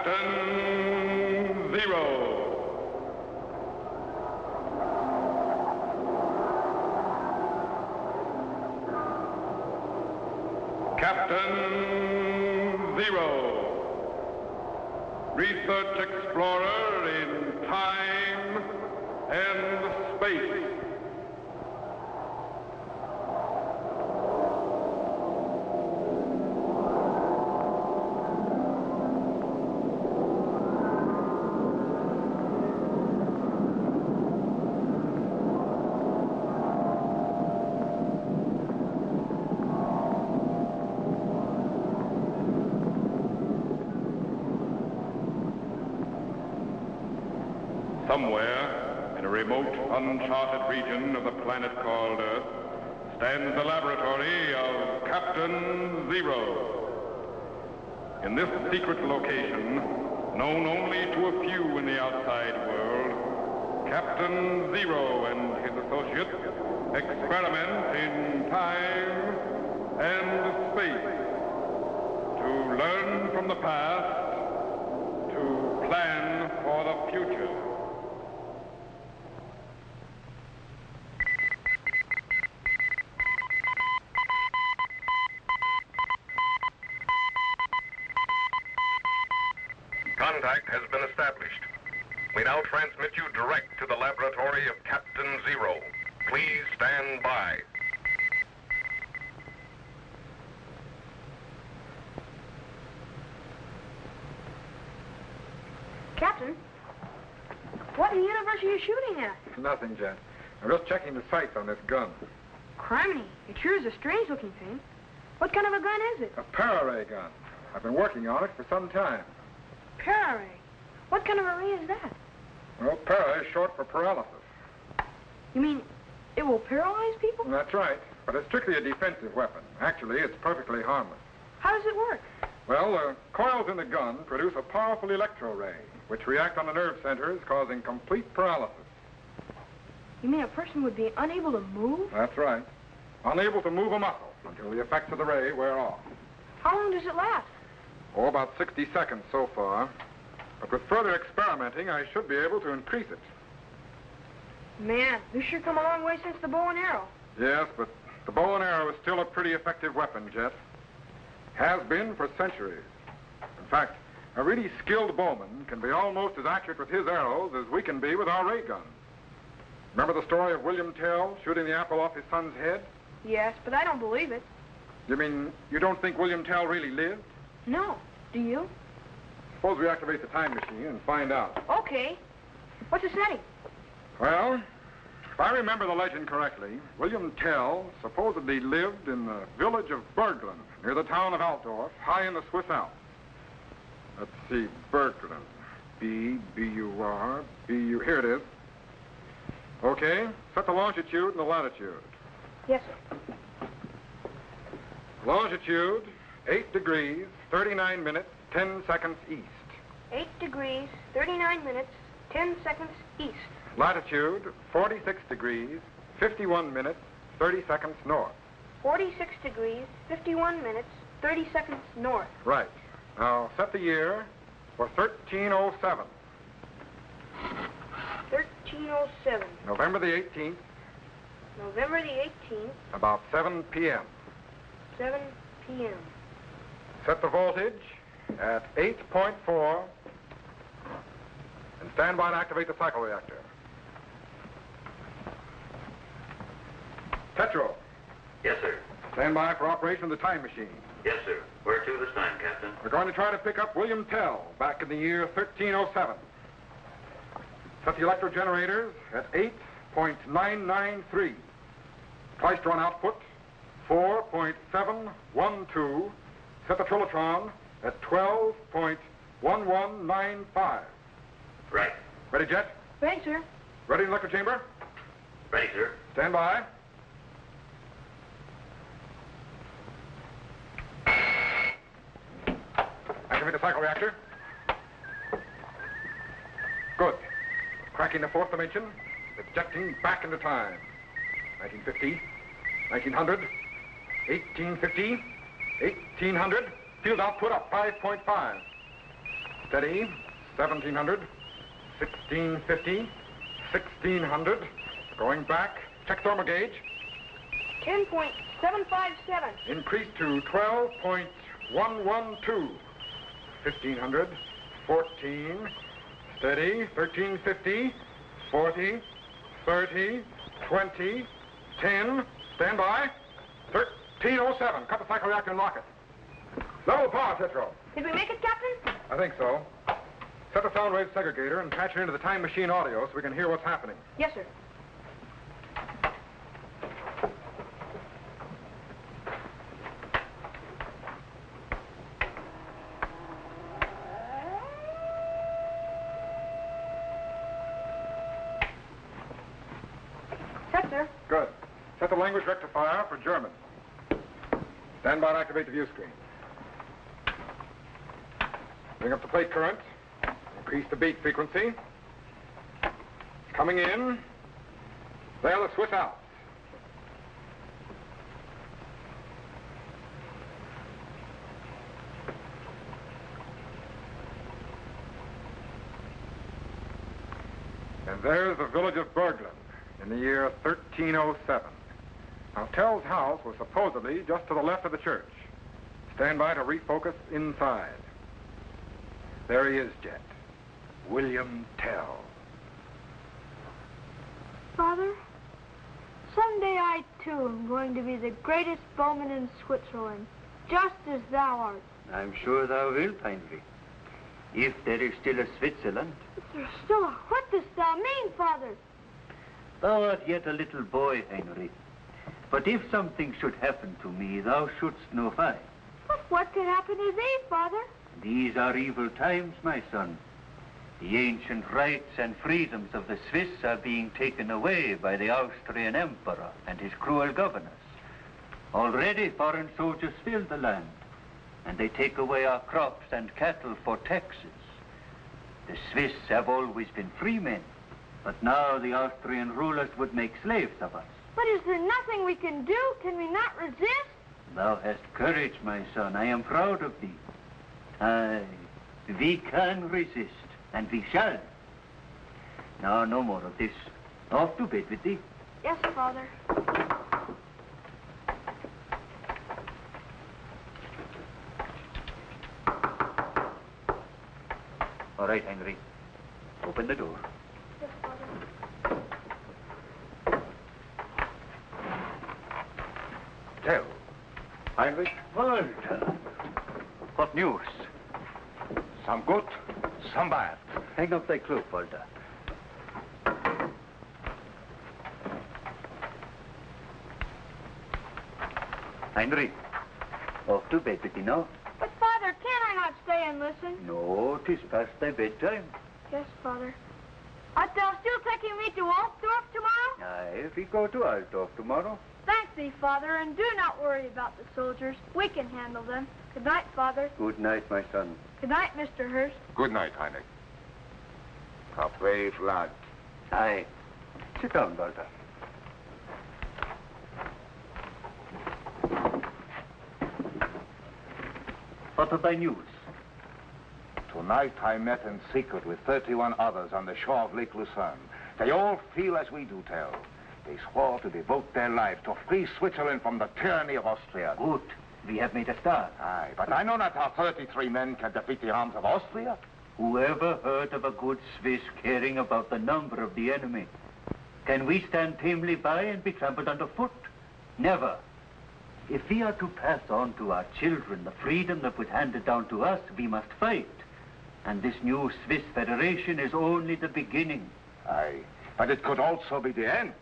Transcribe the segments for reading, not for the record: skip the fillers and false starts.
Captain Zero. Captain Zero. Research explorer in time and space. Somewhere, in a remote, uncharted region of the planet called Earth, stands the laboratory of Captain Zero. In this secret location, known only to a few in the outside world, Captain Zero and his associates experiment in time and space to learn from the past, to plan for the future. Contact has been established. We now transmit you direct to the laboratory of Captain Zero. Please stand by. Captain, what in the universe are you shooting at? Nothing, Jet. I'm just checking the sights on this gun. Criminy, it sure is a strange-looking thing. What kind of a gun is it? A para-ray gun. I've been working on it for some time. Para-ray? What kind of a ray is that? Well, para is short for paralysis. You mean it will paralyze people? That's right, but it's strictly a defensive weapon. Actually, it's perfectly harmless. How does it work? Well, the coils in the gun produce a powerful electro-ray, which react on the nerve centers, causing complete paralysis. You mean a person would be unable to move? That's right. Unable to move a muscle until the effects of the ray wear off. How long does it last? Oh, about 60 seconds so far. But with further experimenting, I should be able to increase it. Man, you sure come a long way since the bow and arrow. Yes, but the bow and arrow is still a pretty effective weapon, Jet. Has been for centuries. In fact, a really skilled bowman can be almost as accurate with his arrows as we can be with our ray guns. Remember the story of William Tell shooting the apple off his son's head? Yes, but I don't believe it. You mean you don't think William Tell really lived? No. Do you? Suppose we activate the time machine and find out. Okay. What's the setting? Well, if I remember the legend correctly, William Tell supposedly lived in the village of Berglund, near the town of Altdorf, high in the Swiss Alps. Let's see, Berglund. B-U-R, B-U... Here it is. Okay, set the longitude and the latitude. Yes, sir. Longitude, 8 degrees, 39 minutes, 10 seconds east. 8 degrees, 39 minutes, 10 seconds east. Latitude, 46 degrees, 51 minutes, 30 seconds north. 46 degrees, 51 minutes, 30 seconds north. Right. Now, set the year for 1307. 1307. November the 18th. November the 18th. About 7 p.m. 7 p.m. Set the voltage at 8.4 and stand by to activate the cycle reactor. Petro. Yes, sir. Stand by for operation of the time machine. Yes, sir. Where to this time, Captain? We're going to try to pick up William Tell back in the year 1307. Set the electro generators at 8.993. Klystron output 4.712. Set the trilotron at 12.1195. Right. Ready, Jet? Ready, sir. Ready in the electro chamber? Ready, sir. Stand by. Activate the cycle reactor. Good. Cracking the fourth dimension, ejecting back into time. 1950, 1900, 1850, 1800. Field output up 5.5. Steady. 1,700. 1,650. 1,600. Going back. Check thermal gauge. 10.757. Increase to 12.112. 1,500. 14. Steady. 1,350. 40. 30. 20. 10. Stand by. 1307. Cut the cycle reactor and lock it. Level power, Tetro. Did we make it, Captain? I think so. Set the sound wave segregator and patch it into the time machine audio so we can hear what's happening. Yes, sir. Set, sir. Good. Set the language rectifier for German. Stand by to activate the view screen. Bring up the plate current. Increase the beat frequency. Coming in. There, the Swiss Alps. And there's the village of Berglund in the year 1307. Now, Tell's house was supposedly just to the left of the church. Stand by to refocus inside. There he is, Jet. William Tell. Father, someday I, too, am going to be the greatest bowman in Switzerland, just as thou art. I'm sure thou wilt, Heinrich. If there is still a Switzerland. There's still a... What dost thou mean, Father? Thou art yet a little boy, Heinrich. But if something should happen to me, thou shouldst know why. But what could happen to thee, Father? These are evil times, my son. The ancient rights and freedoms of the Swiss are being taken away by the Austrian emperor and his cruel governors. Already foreign soldiers fill the land, and they take away our crops and cattle for taxes. The Swiss have always been free men, but now the Austrian rulers would make slaves of us. But is there nothing we can do? Can we not resist? Thou hast courage, my son. I am proud of thee. Aye, we can resist, and we shall. Now, no more of this. Off to bed with thee. Yes, Father. All right, Henry. Open the door. Yes, Father. Tell. Heinrich? Walter. What news? Some good, some bad. Hang up thy cloak, Walter. Heinrich, off to bed with thee now. But, Father, can I not stay and listen? No, 'tis past thy bedtime. Yes, Father. Art thou still taking me to Altdorf tomorrow? Aye, we go to Altdorf tomorrow. Thank thee, Father, and do not worry about the soldiers. We can handle them. Good night, Father. Good night, my son. Good night, Mr. Hurst. Good night, Heinrich. A brave lad. Aye. Sit down, Walter. What are thy news? Tonight I met in secret with 31 others on the shore of Lake Lucerne. They all feel as we do, Tell. They swore to devote their life to free Switzerland from the tyranny of Austria. Good. We have made a start. Aye, but I know not how 33 men can defeat the arms of Austria. Whoever heard of a good Swiss caring about the number of the enemy? Can we stand tamely by and be trampled underfoot? Never. If we are to pass on to our children the freedom that was handed down to us, we must fight. And this new Swiss Federation is only the beginning. Aye, but it could also be the end.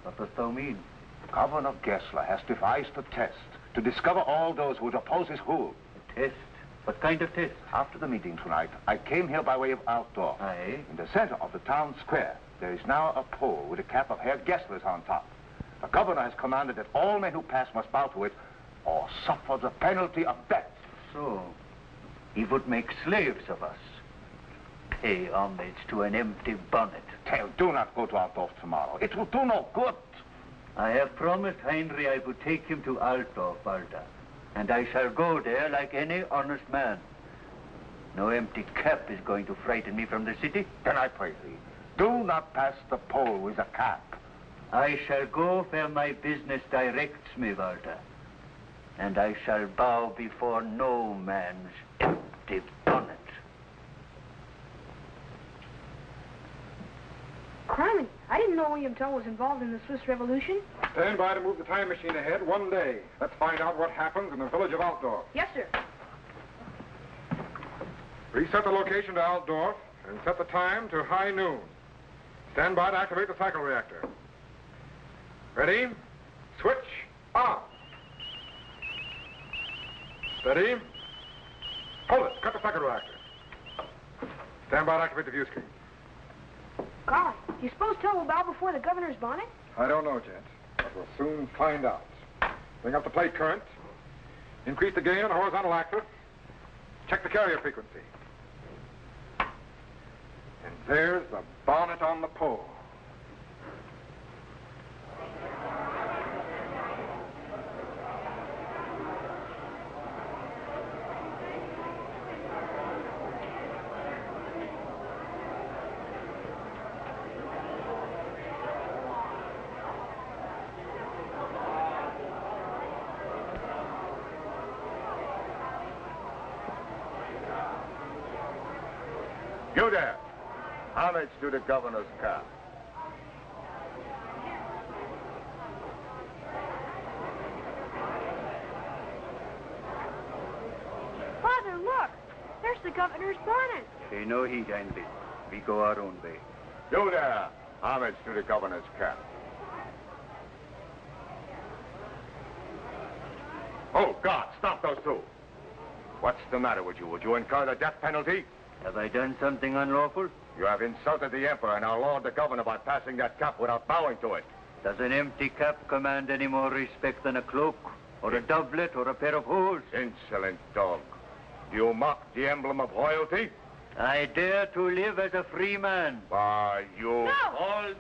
What dost thou mean? Governor Gessler has devised a test to discover all those who would oppose his rule. A test? What kind of test? After the meeting tonight, I came here by way of Altdorf. Aye. In the center of the town square, there is now a pole with a cap of Herr Gessler's on top. The governor has commanded that all men who pass must bow to it or suffer the penalty of death. So, he would make slaves of us. Pay homage to an empty bonnet. Tell, do not go to Altdorf tomorrow. It will do no good. I have promised Heinrich I would take him to Altdorf, Walter. And I shall go there like any honest man. No empty cap is going to frighten me from the city. Then I pray thee, do not pass the poll with a cap. I shall go where my business directs me, Walter. And I shall bow before no man's empty bonnet. Criminy, I didn't know William Tell was involved in the Swiss Revolution. Stand by to move the time machine ahead one day. Let's find out what happens in the village of Altdorf. Yes, sir. Reset the location to Altdorf and set the time to high noon. Stand by to activate the cycle reactor. Ready? Switch on. Steady. Hold it. Cut the cycle reactor. Stand by to activate the view screen. Golly, do you suppose Tell will bow before the governor's bonnet? I don't know, gent, but we'll soon find out. Bring up the plate current. Increase the gain on the horizontal axis. Check the carrier frequency. And there's the bonnet on the pole. You there. Homage to the governor's cap. Father, look! There's the governor's bonnet. Pay no heed, Andy. We go our own way. You there. Homage to the governor's cap. Oh, God, stop those two. What's the matter with you? Would you incur the death penalty? Have I done something unlawful? You have insulted the emperor and our lord the governor by passing that cap without bowing to it. Does an empty cap command any more respect than a cloak, or a doublet, or a pair of hose? Insolent dog. Do you mock the emblem of royalty? I dare to live as a free man. Why, you... No! Hold.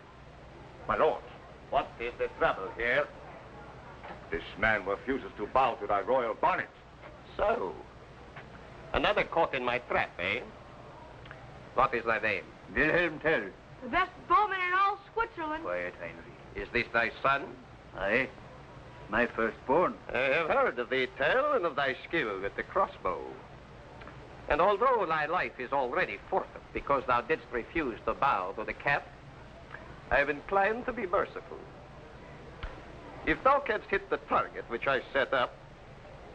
My lord, what is the trouble here? This man refuses to bow to thy royal bonnet. So, another caught in my trap, eh? What is thy name? Wilhelm Tell. The best bowman in all Switzerland. Quiet, Heinrich. Is this thy son? Aye. My firstborn. I have heard of thee, Tell, and of thy skill with the crossbow. And although thy life is already forfeit because thou didst refuse to bow to the cap, I am inclined to be merciful. If thou canst hit the target which I set up,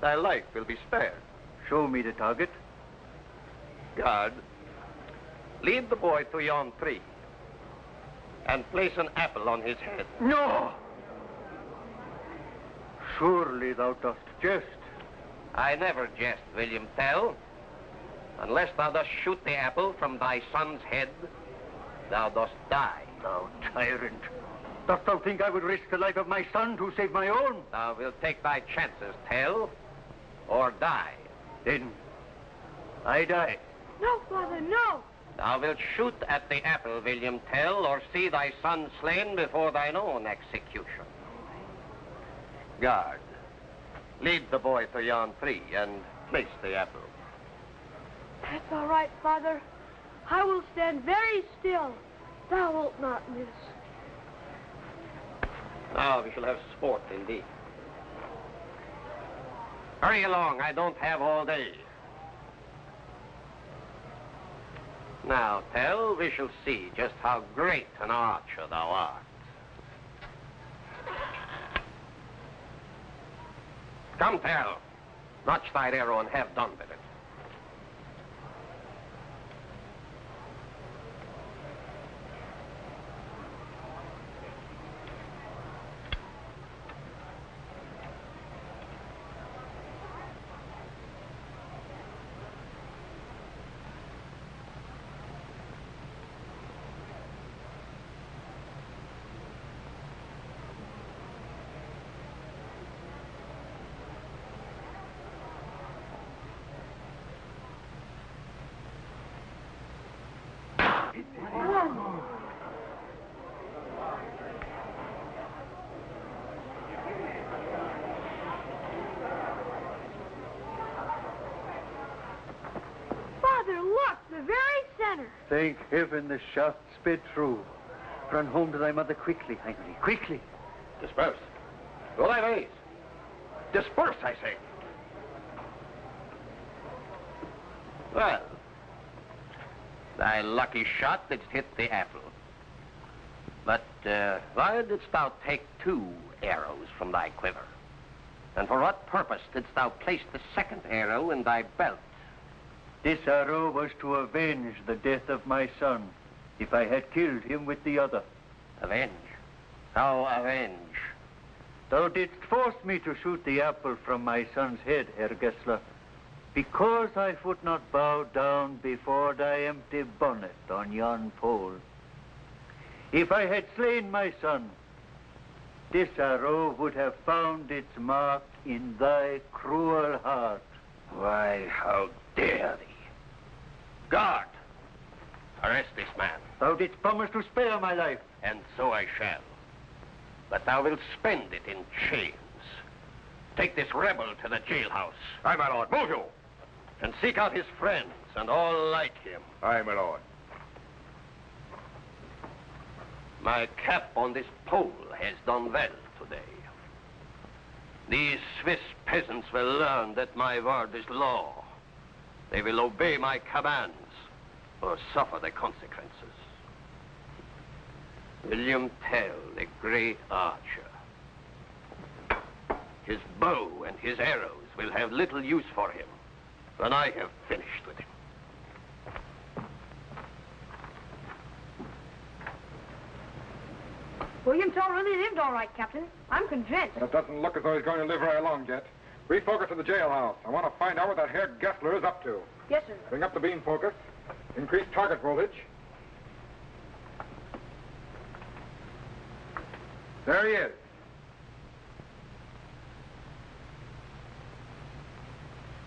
thy life will be spared. Show me the target. Guard, lead the boy to yon tree and place an apple on his head. No! Surely thou dost jest. I never jest, William Tell. Unless thou dost shoot the apple from thy son's head, thou dost die. Thou tyrant. Dost thou think I would risk the life of my son to save my own? Thou wilt take thy chances, Tell, or die. Then I die. No, Father, no! Thou wilt shoot at the apple, William Tell, or see thy son slain before thine own execution. Guard, lead the boy to yon tree and place the apple. That's all right, Father. I will stand very still. Thou wilt not miss. Now we shall have sport indeed. Hurry along, I don't have all day. Now, Tell, we shall see just how great an archer thou art. Come, Tell. Notch thy arrow and have done with it. Thank heaven the shaft sped through. Run home to thy mother quickly, Heinrich, quickly. Disperse. Go thy ways. Disperse, I say. Well, thy lucky shot didst hit the apple. But why didst thou take 2 arrows from thy quiver? And for what purpose didst thou place the second arrow in thy belt? This arrow was to avenge the death of my son, if I had killed him with the other. Avenge? How avenge? Thou didst force me to shoot the apple from my son's head, Herr Gessler, because I would not bow down before thy empty bonnet on yon pole. If I had slain my son, this arrow would have found its mark in thy cruel heart. Why, how dare thee? Guard! Arrest this man. Thou didst promise to spare my life. And so I shall. But thou wilt spend it in chains. Take this rebel to the jailhouse. Aye, my lord. Move you. And seek out his friends and all like him. Aye, my lord. My cap on this pole has done well today. These Swiss peasants will learn that my word is law. They will obey my commands or suffer the consequences. William Tell, the great archer. His bow and his arrows will have little use for him when I have finished with him. William Tell really lived all right, Captain. I'm convinced. But it doesn't look as though he's going to live very long yet. Refocus to the jailhouse. I want to find out what that Herr Gessler is up to. Yes, sir. Bring up the beam focus. Increase target voltage. There he is.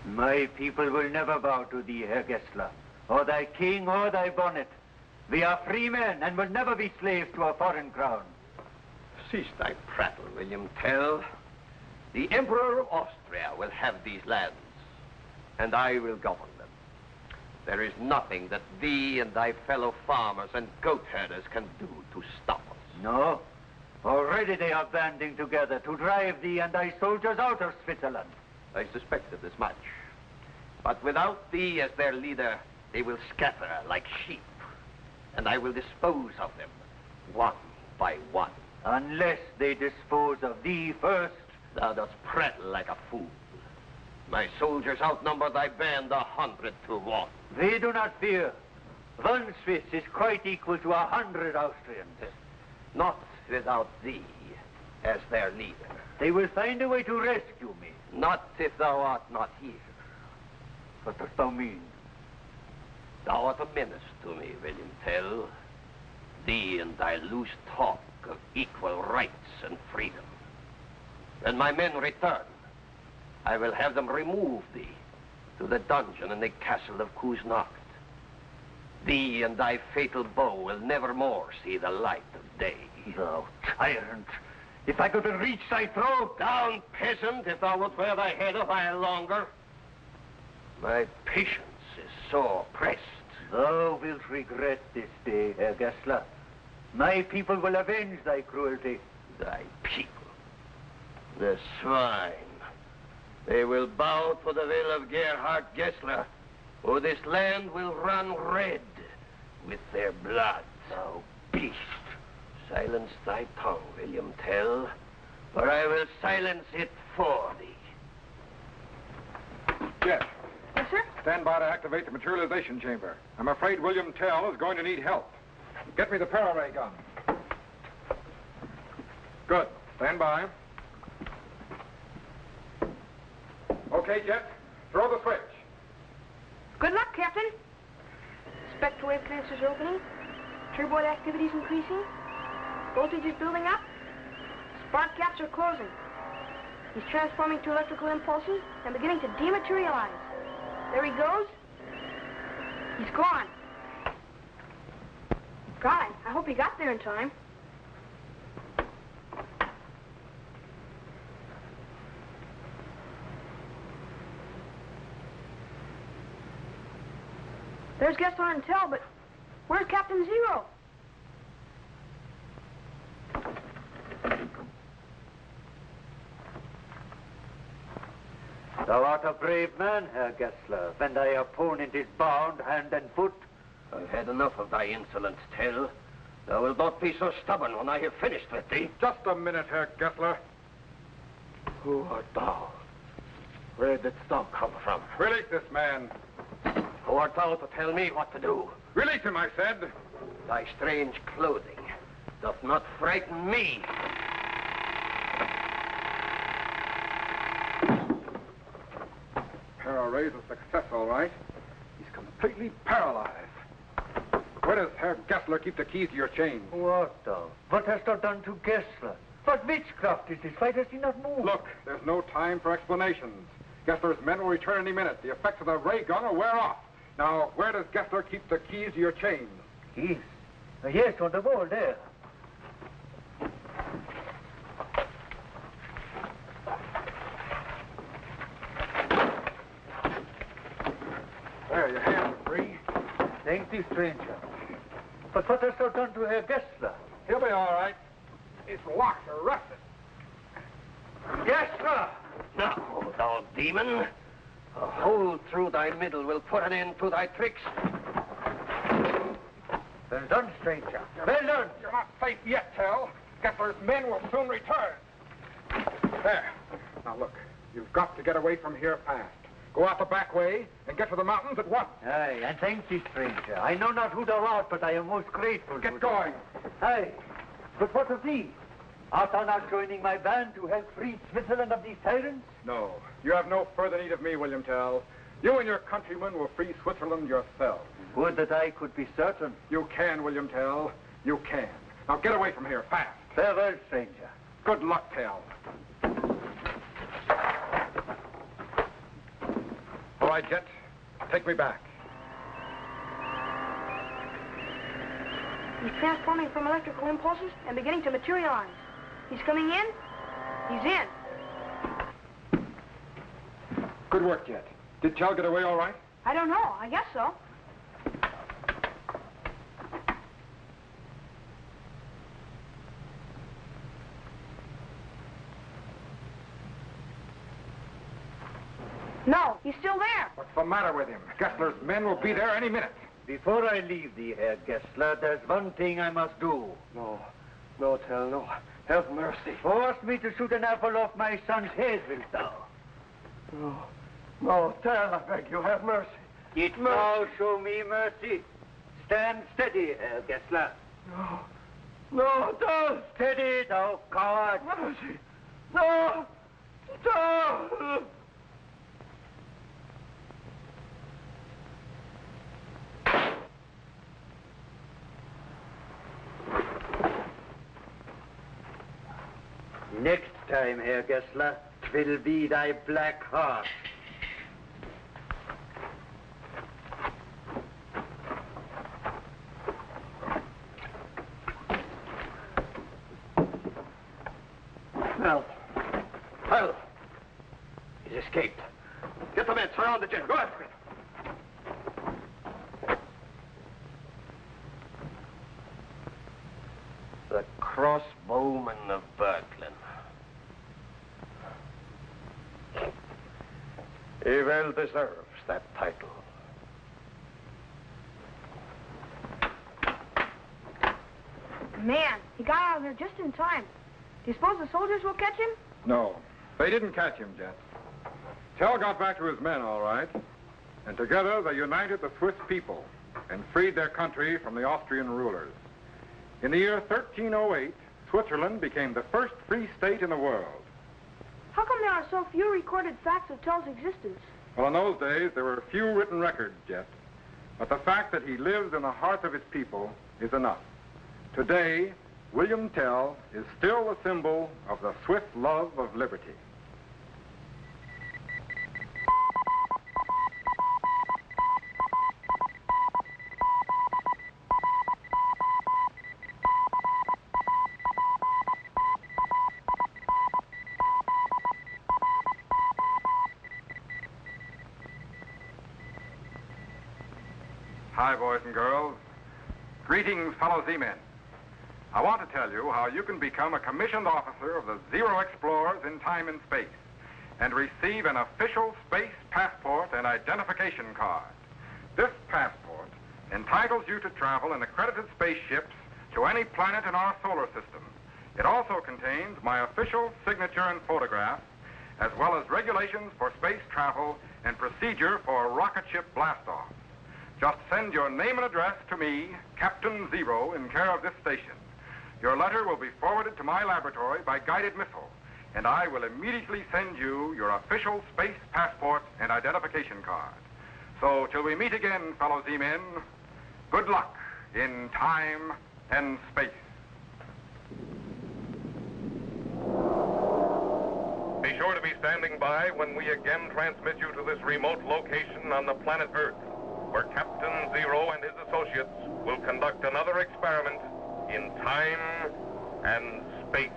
My people will never bow to thee, Herr Gessler, or thy king or thy bonnet. We are free men and will never be slaves to a foreign crown. Cease thy prattle, William Tell. The Emperor of Austria will have these lands, and I will govern them. There is nothing that thee and thy fellow farmers and goat herders can do to stop us. No. Already they are banding together to drive thee and thy soldiers out of Switzerland. I suspected as much. But without thee as their leader, they will scatter like sheep, and I will dispose of them one by one. Unless they dispose of thee first. Thou dost prattle like a fool. My soldiers outnumber thy band 100 to 1. We do not fear. 1 Swiss is quite equal to 100 Austrians. Not without thee as their leader. They will find a way to rescue me. Not if thou art not here. What dost thou mean? Thou art a menace to me, William Tell. Thee and thy loose talk of equal rights and freedom. When my men return, I will have them remove thee to the dungeon in the castle of Kuznacht. Thee and thy fatal bow will never more see the light of day. Thou tyrant! If I could reach thy throat! Down, peasant, if thou wilt wear thy head a while longer. My patience is sore pressed. Thou wilt regret this day, Herr Gessler. My people will avenge thy cruelty. Thy people? The swine. They will bow to the will of Gerhard Gessler, or this land will run red with their blood. Thou beast. Silence thy tongue, William Tell, or I will silence it for thee. Yes. Yes, sir? Stand by to activate the materialization chamber. I'm afraid William Tell is going to need help. Get me the para-ray gun. Good. Stand by. Okay, Jet. Throw the switch. Good luck, Captain. Spectral wave transistors opening. Turbo activity is increasing. Voltage is building up. Spark gaps are closing. He's transforming to electrical impulses and beginning to dematerialize. There he goes. He's gone. God, I hope he got there in time. There's Gessler and Tell, but Where's Captain Zero? Thou art a brave man, Herr Gessler, when thy opponent is bound hand and foot. I've had enough of thy insolence, Tell. Thou wilt not be so stubborn when I have finished with thee. Just a minute, Herr Gessler. Who art thou? Where didst thou come from? Release this man. Who art thou to tell me what to do? Release him, I said. Thy strange clothing doth not frighten me. Para-ray's a success, all right. He's completely paralyzed. Where does Herr Gessler keep the keys to your chain? What thou? What hast thou done to Gessler? What witchcraft is this? Why does he not move? Look, there's no time for explanations. Gessler's men will return any minute. The effects of the ray gun will wear off. Now, where does Gessler keep the keys to your chain? Keys? Yes, on the wall there. There, your hands are free. Thank thee, stranger. But what hast thou done to Herr Gessler? He'll be all right. His lock's arrested. Gessler! Now, thou demon, a hole through thy middle will put an end to thy tricks. Well done, stranger. Well done. You're not safe yet, Tell. Gessler's men will soon return. There. Now, look, you've got to get away from here fast. Go out the back way and get to the mountains at once. Aye, and thank thee, stranger. I know not who thou art, but I am most grateful. Get going. Aye, but what of thee? Art thou not joining my band to help free Switzerland of these tyrants? No. You have no further need of me, William Tell. You and your countrymen will free Switzerland yourselves. Would that I could be certain. You can, William Tell. You can. Now get away from here, fast. Farewell, stranger. Good luck, Tell. All right, Jet. Take me back. He's transforming from electrical impulses and beginning to materialize. He's coming in. He's in. Good work, Jet. Did Tell get away all right? I don't know. I guess so. No, he's still there. What's the matter with him? Gessler's men will be there any minute. Before I leave thee, Herr Gessler, there's one thing I must do. No, Tell, no. Have mercy. Force me to shoot an apple off my son's head, wilt thou? No, Tell, I beg you, have mercy. It now show me mercy. Stand steady, Herr Gessler. No, Tell. Steady, thou coward. Mercy. No, Tell. Next time, Herr Gessler, 'twill be thy black heart. Well, he's escaped. Get the men, surround the jet. Go after him. The crossbowman of Berglin. He well deserves that title. Man, he got out of there just in time. Do you suppose the soldiers will catch him? No, they didn't catch him, Jet. Tell got back to his men, all right. And together they united the Swiss people and freed their country from the Austrian rulers. In the year 1308, Switzerland became the first free state in the world. How come there are so few recorded facts of Tell's existence? Well, in those days, there were few written records, Jet. But the fact that he lives in the hearts of his people is enough. Today, William Tell is still a symbol of the Swiss love of liberty. Hi, boys and girls. Greetings, fellow Z-Men. I want to tell you how you can become a commissioned officer of the Zero Explorers in time and space and receive an official space passport and identification card. This passport entitles you to travel in accredited spaceships to any planet in our solar system. It also contains my official signature and photograph, as well as regulations for space travel and procedure for rocket ship blastoff. Just send your name and address to me, Captain Zero, in care of this station. Your letter will be forwarded to my laboratory by guided missile, and I will immediately send you your official space passport and identification card. So, till we meet again, fellow Z-Men, good luck in time and space. Be sure to be standing by when we again transmit you to this remote location on the planet Earth, where Captain Zero and his associates will conduct another experiment in time and space.